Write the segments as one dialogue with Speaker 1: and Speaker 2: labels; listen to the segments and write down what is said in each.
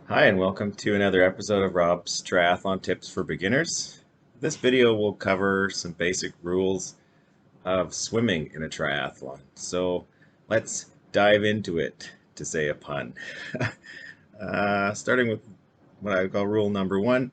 Speaker 1: Hi, and welcome to another episode of Rob's Triathlon Tips for Beginners. This video will cover some basic rules of swimming in a triathlon. So let's dive into it, to say a pun. Starting with what I call rule number one,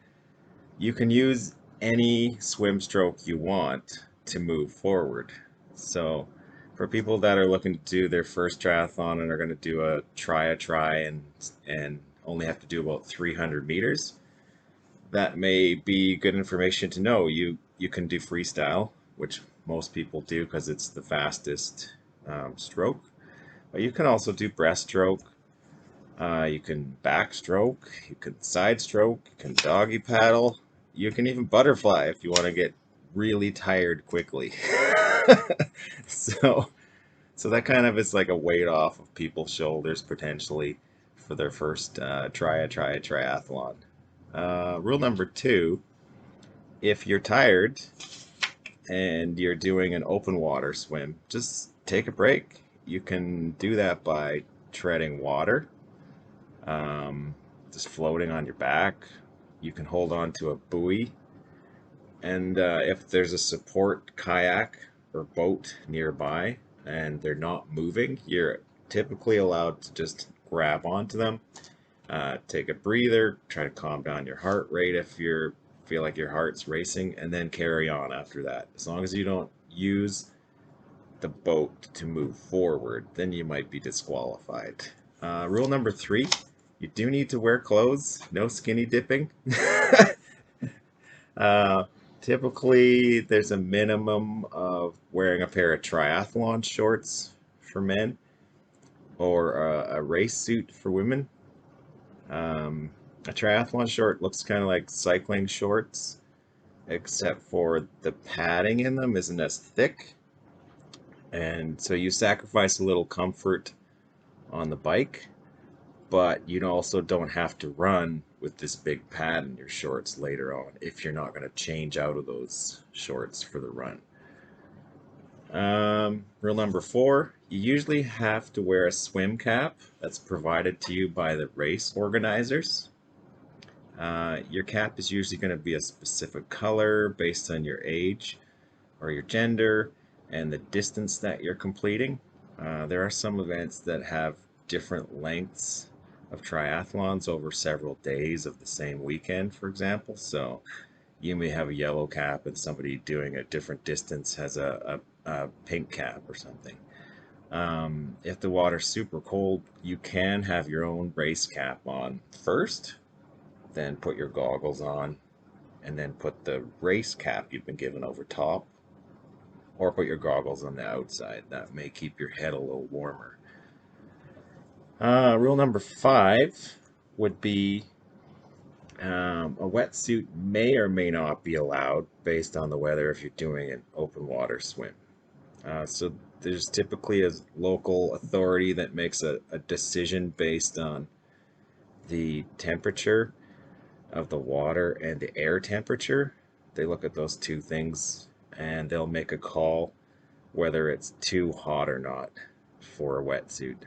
Speaker 1: you can use any swim stroke you want to move forward. So for people that are looking to do their first triathlon and are going to do a try and only have to do about 300 meters, that may be good information to know. You can do freestyle, which most people do because it's the fastest stroke. But you can also do breaststroke. You can backstroke. You can side stroke. You can doggy paddle. You can even butterfly if you want to get really tired quickly. so, so that kind of is like a weight off of people's shoulders potentially for their first try a triathlon. Rule number two, if you're tired and you're doing an open water swim, just take a break. You can do that by treading water, um, just floating on your back. You can hold on to a buoy. And if there's a support kayak or boat nearby and they're not moving, you're typically allowed to just grab onto them. Take a breather, try to calm down your heart rate if you feel like your heart's racing, and then carry on after that. As long as you don't use the boat to move forward, then you might be disqualified. Rule number three, you do need to wear clothes, no skinny dipping. uh, Typically, there's a minimum of wearing a pair of triathlon shorts for men or a race suit for women. A triathlon short looks kind of like cycling shorts, except for the padding in them isn't as thick. And so you sacrifice a little comfort on the bike, but you also don't have to run with this big pad in your shorts later on if you're not going to change out of those shorts for the run. Rule number four, you usually have to wear a swim cap that's provided to you by the race organizers. Your cap is usually going to be a specific color based on your age or your gender and the distance that you're completing. There are some events that have different lengths of triathlons over several days of the same weekend, for example. So you may have a yellow cap and somebody doing a different distance has a pink cap or something. If the water's super cold, you can have your own race cap on first, then put your goggles on, and then put the race cap you've been given over top, or put your goggles on the outside. That may keep your head a little warmer. Rule number five would be a wetsuit may or may not be allowed based on the weather if you're doing an open water swim. So there's typically a local authority that makes a decision based on the temperature of the water and the air temperature. They look at those two things and they'll make a call whether it's too hot or not for a wetsuit.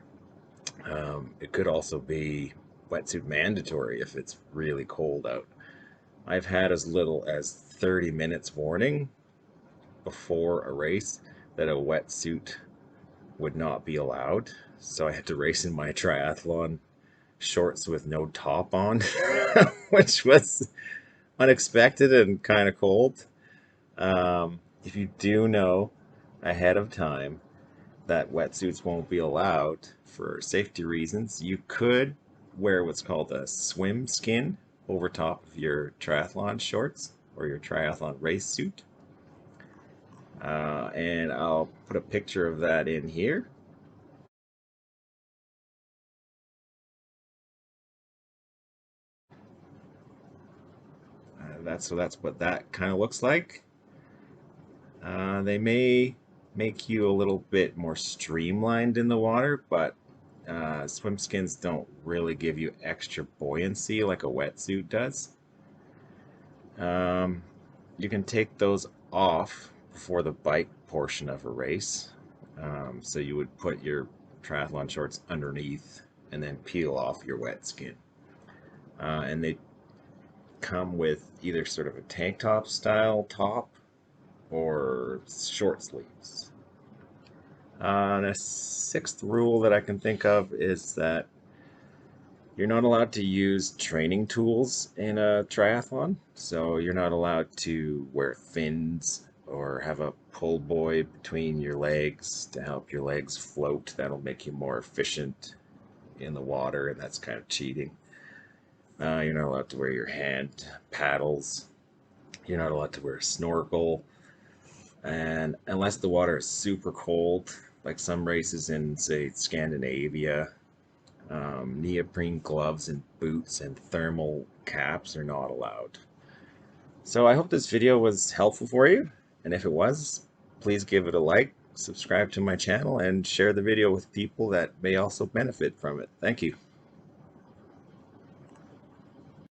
Speaker 1: It could also be wetsuit mandatory if it's really cold out. I've had as little as 30 minutes warning before a race that a wetsuit would not be allowed. So I had to race in my triathlon shorts with no top on, which was unexpected and kind of cold. If you do know ahead of time that wetsuits won't be allowed for safety reasons, you could wear what's called a swim skin over top of your triathlon shorts or your triathlon race suit. And I'll put a picture of that in here. That's what that kind of looks like. They may make you a little bit more streamlined in the water, but swim skins don't really give you extra buoyancy like a wetsuit does. Um, you can take those off before the bike portion of a race. So you would put your triathlon shorts underneath and then peel off your wet skin. and they come with either sort of a tank top style top or short sleeves. And a sixth rule that I can think of is that you're not allowed to use training tools in a triathlon. So you're not allowed to wear fins or have a pull buoy between your legs to help your legs float. That'll make you more efficient in the water, and that's kind of cheating. You're not allowed to wear your hand paddles. You're not allowed to wear a snorkel. And unless the water is super cold, like some races in, say, Scandinavia, neoprene gloves and boots and thermal caps are not allowed. So I hope this video was helpful for you. And if it was, please give it a like, subscribe to my channel, and share the video with people that may also benefit from it. Thank you.